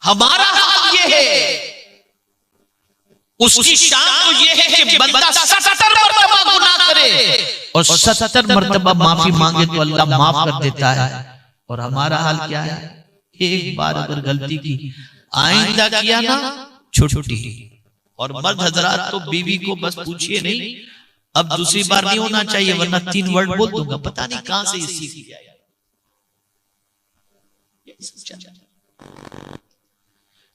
हमारा हाल ये है, उसकी शान तो ये है कि बंदा 70 मरतबा गुनाह करे और 70 मरतबा माफी मांगे तो अल्लाह माफ कर देता है। और हमारा हाल क्या है, एक बार अगर गलती की आइंदा किया ना छुट्टी। और मर्द हजरात तो बीवी को बस पूछिए नहीं, अब दूसरी बार नहीं होना चाहिए वरना 3 वर्ड बोल दूंगा। पता नहीं कहां से सीख लिया,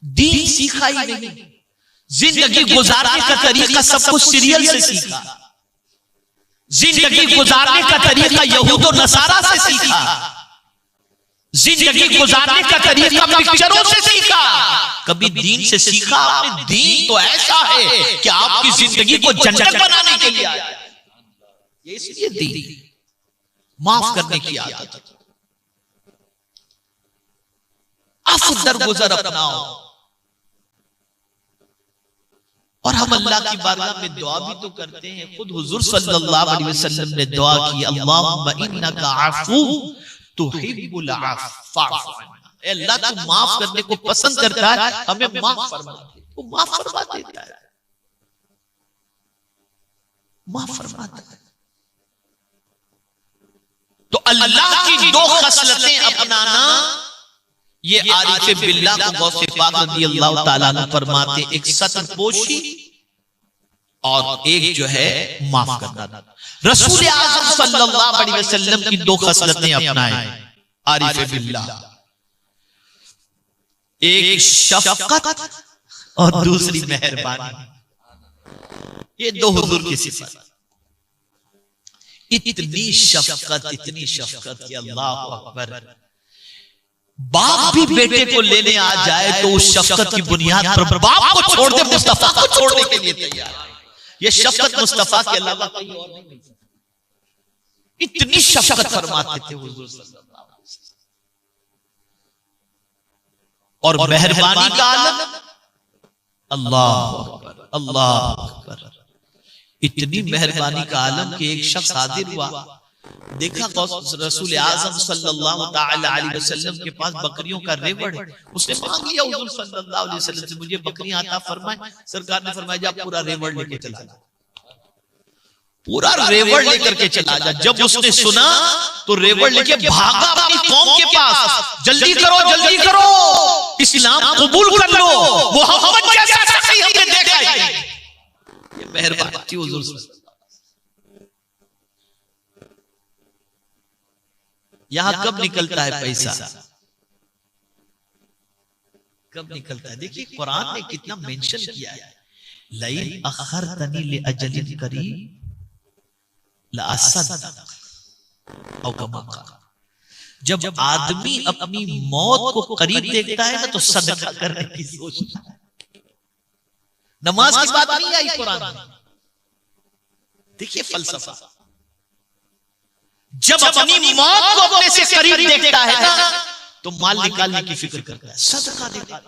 दीन सीखा ही नहीं, जिंदगी गुजारने का तरीका सब कुछ सीरियल से सीखा। जिंदगी गुजारने का तरीका यहूद और नसारा से सीखा, जिंदगी गुजारने का तरीका पिक्चरों से सीखा, कभी दीन से सीखा आपने? दीन तो ऐसा है कि आपकी जिंदगी को जन्नत बनाने के लिए आया। ये इसलिए दीन माफ करने की आदत, अफ़्व दरगुजर अपनाओ। और हम अल्लाह की बारगाह में दुआ भी तो करते हैं। खुद हुजूर सल्लल्लाहु अलैहि वसल्लम ने दुआ की, अल्लाहुम्मा इन्नका अफ़ू तुहिब्बुल अफ़्व फ़अफ़ु अन्ना। अल्लाह तू माफ करने को पसंद करता है, हमें माफ फरमा दे। तू माफ फरमा देता है, माफ फरमाता है। तो अल्लाह की दो खसलतें अपनाना, ये आरिफ बिल्लाह को गौसे पाक रज़ियल्लाहु ताला अन्हु फरमाते, एक सतरपोशी और एक जो है माफ करना। रसूल आज़म सल्लल्लाहु अलैहि वसल्लम की दो खसलतें अपनाएं आरिफ बिल्लाह, एक शफकत और दूसरी मेहरबानी। ये दो हुजूर की सिफत। इतनी शफकत कि अल्लाह अकबर, बाप भी बेटे को लेने आ जाए तो उस शफकत की बुनियाद पर बाप को छोड़ दे, मुस्तफा को छोड़ने के लिए तैयार है। ये शफकत मुस्तफा के अलावा कोई और नहीं मिल सकता। इतनी शफकत फरमाते थे हुजूर सल्लल्लाहु अलैहि वसल्लम। और मेहरबानी का आलम, अल्लाह अकबर, अल्लाह अकबर। इतनी मेहरबानी का आलम कि एक शख्स हाजिर हुआ, देखा रसूल आज़म सल्लल्लाहु ताला अलैहि वसल्लम के पास बकरियों का रेवड़ है। उसने मांग लिया हुजूर सल्लल्लाहु अलैहि वसल्लम से, मुझे बकरियां अता फरमाए। सरकार ने फरमाया, जा पूरा रेवड़ लेके चला जा, पूरा रेवड़ लेकर के चला जा। जब उसने सुना तो रेवड़ लेके भागा अपनी कौम के पास, जल्दी करो जल्दी करो, इस्लाम कबूल कर लो, मोहम्मद जैसा शख्स हमने देखा है। ये मेहरबानी थी हुजूर सल्लल्लाहु। यहां कब निकलता है पैसा, कब निकलता है? देखिए कुरान ने कितना मेंशन किया है, लइन अखरतनी लिअजलिन करीब लअसद्दक़ औ कमा क़ाल। जब आदमी अपनी मौत को करीब देखता है ना तो सदका करने की सोचता है। नमाज की बात नहीं आई कुरान में। देखिए फलसफा, जब अपनी मौत को अपने से करीब देखता है ना तो माल निकालने की फिक्र करता है, सदका निकाल।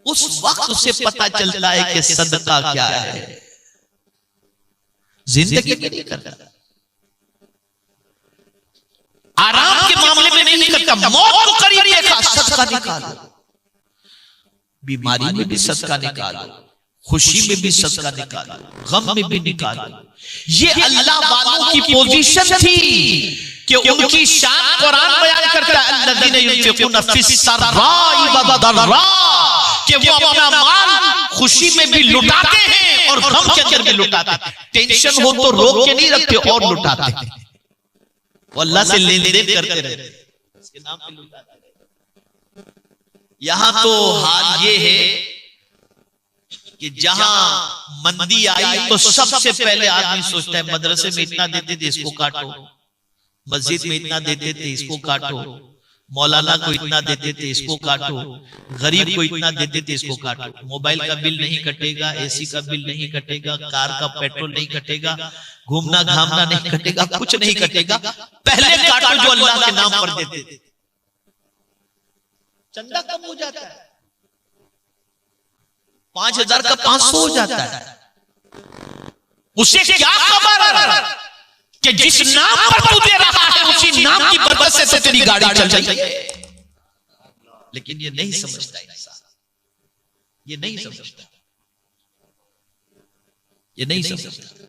उस वक्त उसे पता चलता है कि सदका क्या है। जिंदगी में नहीं करता, आराम के मामले में नहीं करता, मौत को करीब देखा, सदका निकालो। बीमारी में भी सदका निकालो, खुशी में भी सदका निकालो, गम में भी निकालो। ये अल्लाह वालों की पोजीशन थी कि उनकी शान कुरान बयान करता है, अल्लज़ीना युनफ़िक़ूना फ़िस्सर्राई वद्दर्रा, कि वो अपना माल खुशी में भी लुटाते हैं और गम के अंदर भी लुटाते हैं। टेंशन हो तो रोक के नहीं रखते और लुटाते हैं। वो अल्लाह से लेन देन करते रहते हैं, उसके नाम पे लुटाते रहते। यहां तो हाल ये है कि जहां मंदी आई तो सबसे पहले आदमी सोचता है, मदरसे में इतना देते थे इसको काटो, मस्जिद में इतना देते थे इसको काटो, मौलाना को इतना देते थे इसको काटो, गरीब को इतना देते थे इसको काटो। मोबाइल का बिल नहीं कटेगा, एसी का बिल नहीं कटेगा, कार का पेट्रोल नहीं कटेगा, घूमना घामना नहीं कटेगा, कुछ नहीं कटेगा। पहले काटो जो अल्लाह के नाम पर देते थे। चंदा कम हो जाता है, 5,000 का 500 हो जाता है। उसे क्या खबर कि जिस नाम पर तू दे रहा है उसी नाम की बरकत से तो तेरी गाड़ी चल रही है। लेकिन ये नहीं समझता इंसान, ये नहीं समझता, ये नहीं समझता।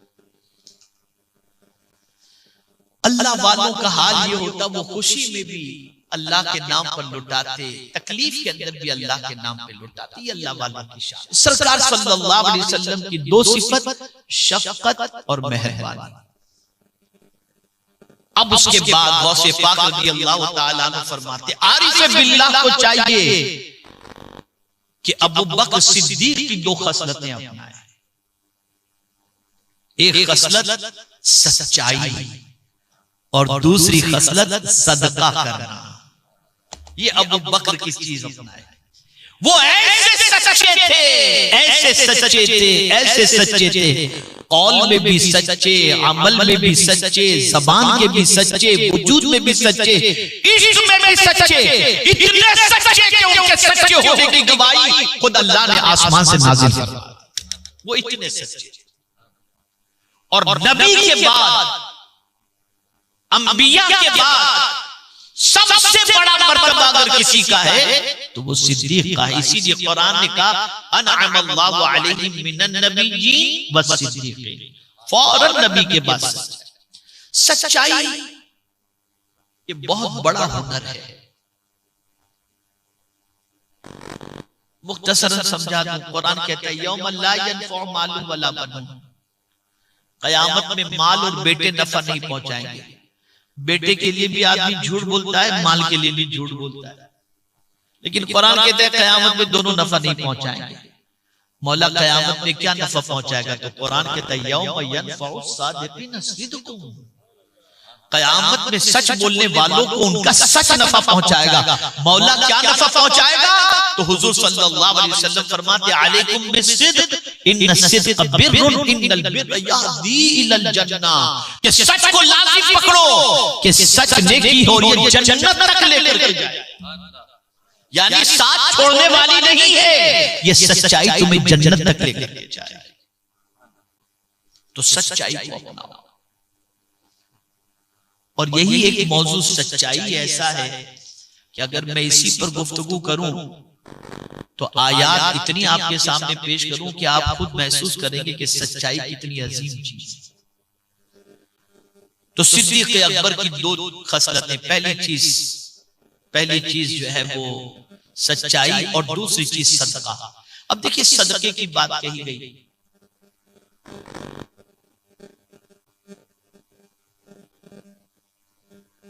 अल्लाह वालों का हाल ये होता, वो खुशी में भी अल्लाह के नाम पर लुटाते, तकलीफ के अंदर भी अल्लाह के नाम पे लुटाते। ये अल्लाह वालों की शान। सरकार सल्लल्लाहु अलैहि वसल्लम की दो सिफत, शफकत और मेहरबानी। अब उसके बाद गौसे पाक रज़ियल्लाहु ताला अन्हु फरमाते, आरिफ बिल्लाह को चाहिए कि अबू बकर सिद्दीक की दो खसलतें अपनाएं। एक खसलत सच्चाई, और दूसरी खसलत सदका करना। ये अबू बकर की चीज अपनाए। वो ऐसे सच्चे थे, ऐसे सच्चे थे, ऐसे सच्चे थे, कौल में भी सच्चे, अमल में भी सच्चे, ज़बान के भी सच्चे, वजूद में भी सच्चे, इश्क में भी सच्चे, इतने सच्चे कि उनके सच्चे होने की गवाही खुद अल्लाह ने आसमान से नाज़िल फरमाई। वो इतने सच्चे। और नबी के बाद, अंबिया के बाद सबसे बड़ा मर्तबा अगर किसी का है तो वो सिद्दीक का है। इसीलिए कुरान ने कहा अनअमल्लाहु अलैहिम मिनन नबिय्यीन वस्सिद्दीकीन, फौरन नबी के बाद सच्चाई। ये बहुत बड़ा हुनर है। मुख्तसरन समझा दूं, कुरान कहता है यौम ला यनफउ मालुन वला बनून, कयामत में माल और बेटे नफा नहीं पहुंचाएंगे। बेटे के लिए भी आदमी झूठ बोलता है, माल के लिए भी झूठ बोलता है, लेकिन कुरान कहता है कयामत में दोनों नफा नहीं पहुंचाएंगे। मौला कयामत में क्या नफा पहुंचाएगा? तो कुरान कहता है यौम यनफउ सादिकीन सिद्कुहुम, कयामत में सच बोलने वालों को उनका सच नफा पहुंचाएगा। मौला क्या नफा पहुंचाएगा? तो हुजूर सल्लल्लाहु अलैहि वसल्लम फरमाते अलैकुम बिस्सिद्क इन्न सिद्क बिर्रुन इन्नल बिर्र यहदी इलल जन्ना, कि सच को लाजिम पकड़ो कि सच नेकी हो रही है, जन्नत तक लेकर के जाए। यानी साथ छोड़ने वाली नहीं है, ये सच्चाई तुम्हें जन्नत तक लेकर के जाए। तो सच्चाई को अपनाओ। और यही एक मौजू सच्चाई ऐसा है कि अगर मैं इसी पर गुफ्तगू करूं तो आयात इतनी आपके सामने पेश करूं कि आप खुद महसूस करेंगे कि सच्चाई कितनी अजीम चीज है। तो सिद्दीक अकबर की दो खसलतें, पहली चीज जो है वो सच्चाई और दूसरी चीज सदका। अब देखिए सदके की बात कही गई,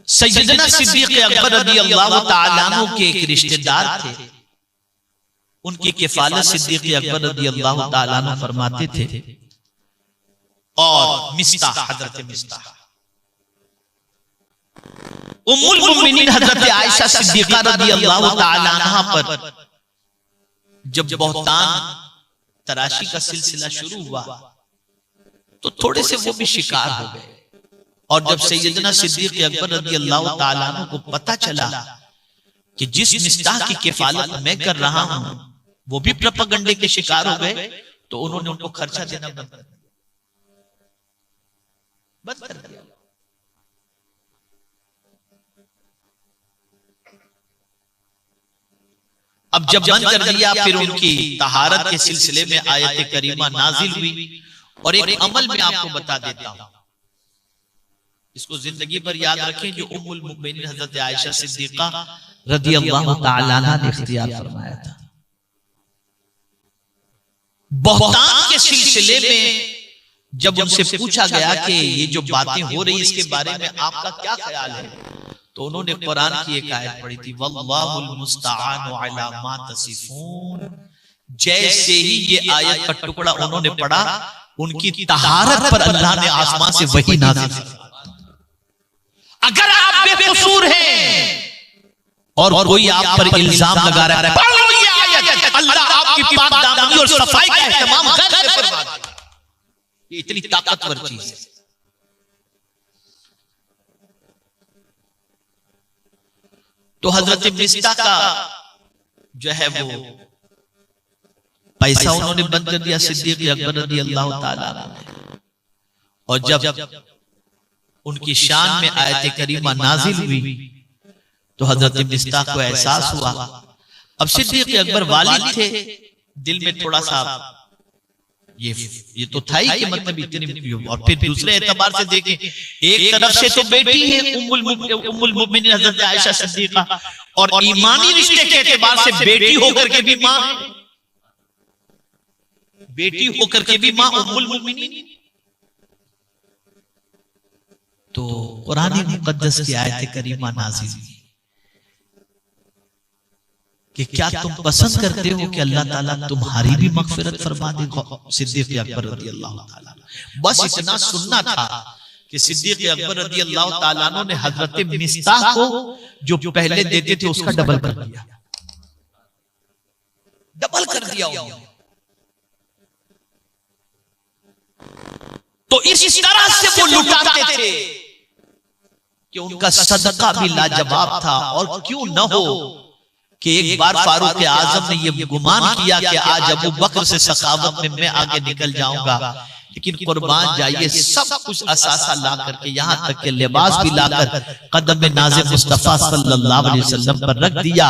सैयदना सिद्दीक अकबर रज़ियल्लाहु ताला अन्हु के एक रिश्तेदार थे, उनकी किफालत सिद्दीक अकबर रज़ियल्लाहु ताला अन्हु फरमाते थे। और मिस्ताह, हजरत मिस्ताह, उम्मुल मुमिनीन हजरत आयशा सिद्दीका रज़ियल्लाहु ताला अन्हा पर जब बहतान तराशी का सिलसिला शुरू हुआ तो थोड़े से वो भी शिकार हो गए। और जब सैयदना सिद्दीक अकबर रज़ियल्लाहु ताला अन्हु को पता चला कि जिस मिस्ताह की किफालत मैं कर रहा हूं वो भी प्रोपेगेंडे के शिकार हो गए, तो उन्होंने उनको खर्चा देना बंद कर दिया। अब जब बंद कर दिया, फिर उनकी तहारत के सिलसिले में आयत करीमा नाजिल हुई। और एक अमल में आपको बता देता हूं, इसको जिंदगी भर याद रखें, जो उम्मुल मुमिनीन हजरत आयशा सिद्दीका रज़ियल्लाहु ताला अन्हा ने इख्तियार फरमाया था। बहतान के सिलसिले में जब उनसे पूछा गया कि ये जो बातें हो रही इसके बारे में आपका क्या ख्याल है, तो उन्होंने कुरान की एक आयत पढ़ी थी, वल्लाहुल मुस्तआनु अला मा तसिफून। जैसे ही ये आयत का टुकड़ा उन्होंने पढ़ा, उनकी तहारत पर अल्लाह ने आसमान से वही नाज़िल की। अगर आप बेकसूर हैं और कोई आप पर इल्जाम लगा रहा है, पढ़ लो ये आयत, अल्लाह आपकी पाक दामनी और सफाई का एहतमाम फरमा देगा। ये इतनी ताकतवर चीज है। तो हजरत मिस्ताह का जो है वो पैसा उन्होंने बंद कर दिया सिद्दीक अकबर रज़ियल्लाहु ताला अन्हु। और जब उनकी शान में आयत करीमा नाजिल हुई तो हजरत मिस्ताह को एहसास हुआ। अब सिद्दीक अकबर वालिद थे, दिल में थोड़ा सा ये तो था ही कि मतलब इतनी। और फिर दूसरे एतबार से देखें, एक तरफ से तो बेटी है उम्मुल मुमिनीन हजरत आयशा सिद्दीका, और ईमानी रिश्ते के एतबार से बेटी होकर के भी मां, बेटी होकर के भी मां उम्मुल मुमिनीन। तो कुरान मुकद्दस की आयत करीमा नाज़िल हुई कि क्या तुम पसंद करते हो कि अल्लाह ताला तुम्हारी भी मगफिरत फरमा दे। सिद्दीक अकबर रज़ियल्लाहु ताला, बस इतना सुनना था कि सिद्दीक अकबर रज़ी अल्लाह ताला अन्हु ने हजरत मिस्ताह को जो पहले देते थे उसका डबल कर दिया, डबल कर दिया। तो इस तरह से वो लुटाते थे कि उनका सदका भी लाजवाब था। और क्यों न हो कि एक बार फारूक आजम ने ये गुमान किया कि आज अबू बकर से सखावत में मैं आगे निकल जाऊंगा, लेकिन कुर्बान जाइए सब कुछ असासा ला करके यहाँ तक के लिबास भी लाकर कदम में नाज़े मुस्तफा सल्लल्लाहु अलैहि वसल्लम पर रख दिया।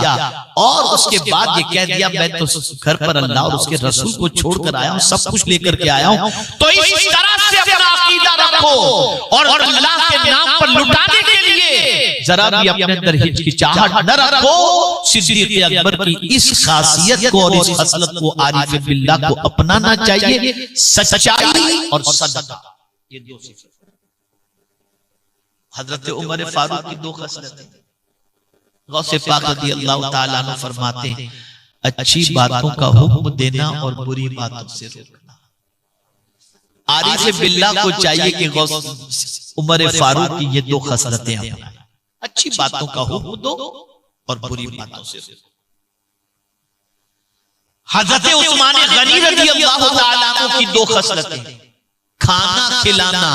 और उसके बाद ये कह दिया मैं तो घर पर अल्लाह और उसके रसूल को छोड़कर आया हूँ, सब कुछ लेकर के आया हूँ। तो इस तरह से अपना अकीदा रखो और अल्लाह के नाम पर लुटाने के लिए जरा भी अपने अंदर हिचकिचाहट न रखो। सिद्दीक अकबर की इस खासियत को और इस खसलत को आरिफ बिल्लाह को अपनाना चाहिए। सच्चाई और सदका, ये दो सिफत। हजरत उमर फारूक की दो खसलतें। गौसे पाक रज़ी अल्लाह ताला अन्हु फरमाते हैं अच्छी बातों का हुक्म देना और बुरी बातों से रोकना। आरिफ बिल्लाह को चाहिए कि गौस उमर फारूक की ये दो खसलतें अपनाएं, अच्छी बातों का हुक्म दो और बुरी बातों से रोको। हजरत उस्मान गनी रज़ी अल्लाह ताला अन्हु की दो खसलतें, खाना खिलाना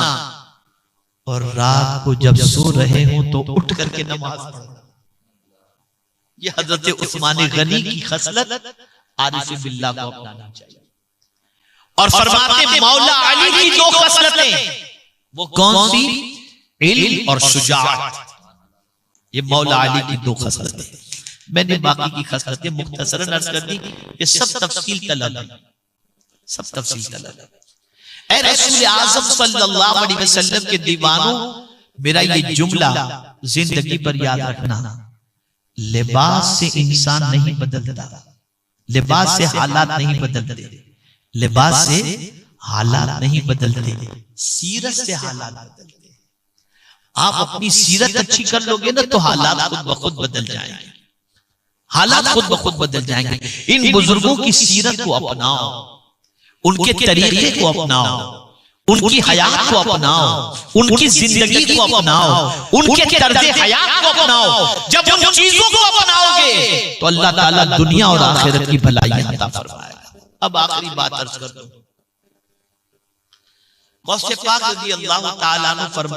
और रात को जब सो रहे हो तो उठ करके नमाज पढ़ना। ये हजरत उस्मान गनी की खसलत आरिफ बिल्लाह को अपनाना चाहिए। और फरमाते मौला अली की दो खसलतें, वो कौन सी? इल्म और शुजाअत। ये मौला अली की दो खसलतें। मैंने बाकी की खसलतें मुख्तसरन अर्ज कर दी, ये सब तफसील तलब है, सब तफसील तलब है। ऐ रसूल आज़म सल्लल्लाहु अलैहि वसल्लम के दीवानों, मेरा ये जुमला जिंदगी पर याद रखना, लिबास से इंसान नहीं बदलता, लिबास से हालात नहीं बदलते, लिबास से हालात नहीं बदलते, सीरत से हालात बदलते। आप अपनी सीरत अच्छी कर लोगे ना तो हालात खुद ब खुद बदल जाएंगे, हालात खुद ब खुद बदल जाएंगे। इन बुजुर्गों की सीरत को अपनाओ, उनके तरीके को अपनाओ, उनकी हयात को अपनाओ, उनकी जिंदगी को अपनाओ, उनके तर्ज़े हयात को अपनाओ। जब उन चीजों को अपनाओगे तो अल्लाह ताला दुनिया और आखिरत की भलाई अता फरमाएगा। अब आखिरी बात अर्ज कर दूं, गौसे पाक रज़ी अल्लाह ताला अन्हु फरमाते